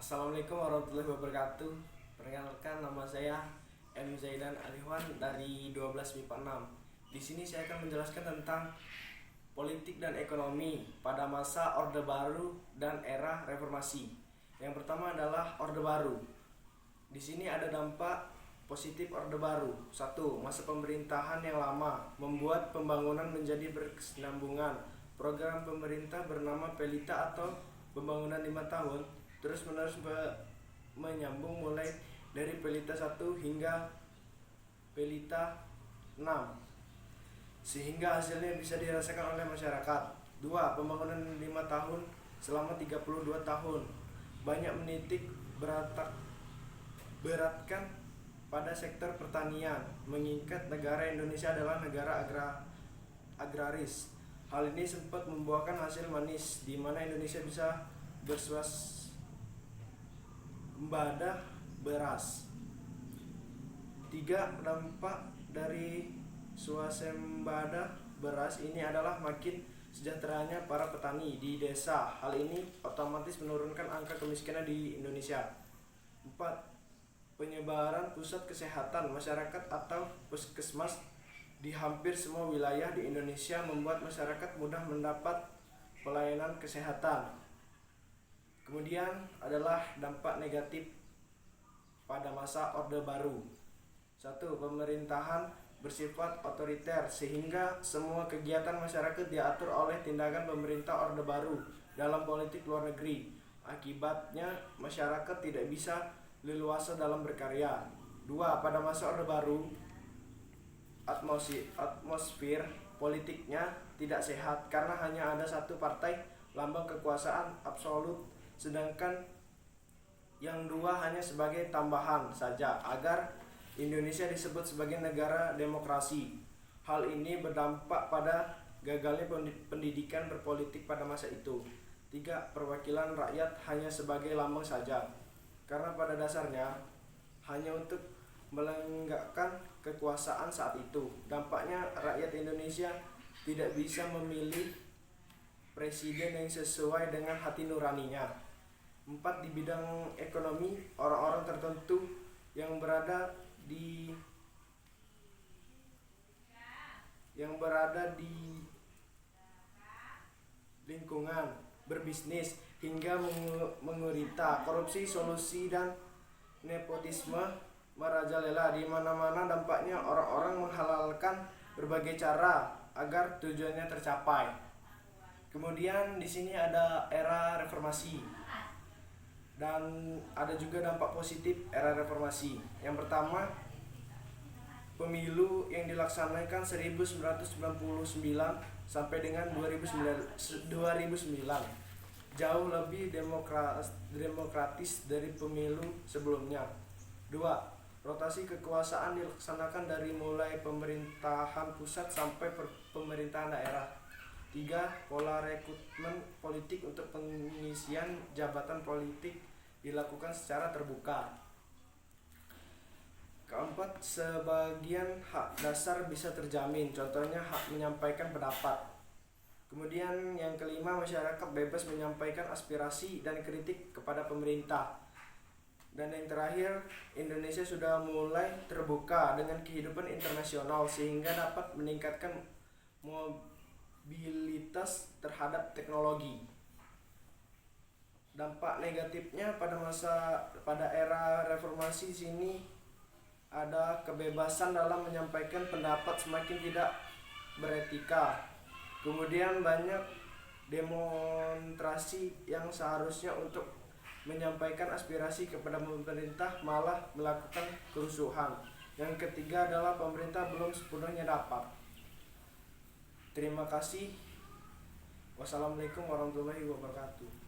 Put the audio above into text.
Assalamualaikum warahmatullahi wabarakatuh. Perkenalkan, nama saya M. Zaidan Aliwan dari 12 MIPA 6. Di sini saya akan menjelaskan tentang politik dan ekonomi pada masa Orde Baru dan era reformasi. Yang pertama adalah Orde Baru. Di sini ada dampak positif Orde Baru. 1. Masa pemerintahan yang lama membuat pembangunan menjadi berkesinambungan. Program pemerintah bernama Pelita atau pembangunan 5 tahun terus-menerus menyambung mulai dari Pelita 1 hingga Pelita 6, sehingga hasilnya bisa dirasakan oleh masyarakat. 2. Pembangunan 5 tahun selama 32 tahun banyak menitik beratkan pada sektor pertanian, mengingat negara Indonesia adalah negara agraris. Hal ini sempat membuahkan hasil manis, di mana Indonesia bisa bersuasembada beras. 3. Dampak dari swasembada beras ini adalah makin sejahteranya para petani di desa. Hal ini otomatis menurunkan angka kemiskinan di Indonesia. 4. Penyebaran pusat kesehatan masyarakat atau puskesmas di hampir semua wilayah di Indonesia membuat masyarakat mudah mendapat pelayanan kesehatan. Kemudian adalah dampak negatif pada masa Orde Baru. 1. Pemerintahan bersifat otoriter sehingga semua kegiatan masyarakat diatur oleh tindakan pemerintah Orde Baru dalam politik luar negeri. Akibatnya masyarakat tidak bisa leluasa dalam berkarya. 2. Pada masa Orde Baru, atmosfer politiknya tidak sehat karena hanya ada satu partai lambang kekuasaan absolut, sedangkan yang dua hanya sebagai tambahan saja agar Indonesia disebut sebagai negara demokrasi. Hal ini berdampak pada gagalnya pendidikan berpolitik pada masa itu. 3. Perwakilan rakyat hanya sebagai lambang saja, karena pada dasarnya hanya untuk melenggakkan kekuasaan saat itu. Dampaknya rakyat Indonesia tidak bisa memilih presiden yang sesuai dengan hati nuraninya. 4. Di bidang ekonomi, orang-orang tertentu yang berada di lingkungan berbisnis hingga mengurita korupsi, solusi dan nepotisme merajalela di mana-mana. Dampaknya orang-orang menghalalkan berbagai cara agar tujuannya tercapai. Kemudian di sini ada era reformasi dan ada juga dampak positif era reformasi. Yang pertama, pemilu yang dilaksanakan 1999 sampai dengan 2009 jauh lebih demokratis dari pemilu sebelumnya. 2. Rotasi kekuasaan dilaksanakan dari mulai pemerintahan pusat sampai pemerintahan daerah. 3. Pola rekrutmen politik untuk pengisian jabatan politik dilakukan secara terbuka. 4. Sebagian hak dasar bisa terjamin, contohnya hak menyampaikan pendapat. Kemudian yang kelima, masyarakat bebas menyampaikan aspirasi dan kritik kepada pemerintah. Dan yang terakhir, Indonesia sudah mulai terbuka dengan kehidupan internasional sehingga dapat meningkatkan mobilitas terhadap teknologi. Dampak negatifnya pada era reformasi sini ada kebebasan dalam menyampaikan pendapat semakin tidak beretika. Kemudian banyak demonstrasi yang seharusnya untuk menyampaikan aspirasi kepada pemerintah malah melakukan kerusuhan. Yang ketiga adalah pemerintah belum sepenuhnya dapat. Terima kasih. Wassalamualaikum warahmatullahi wabarakatuh.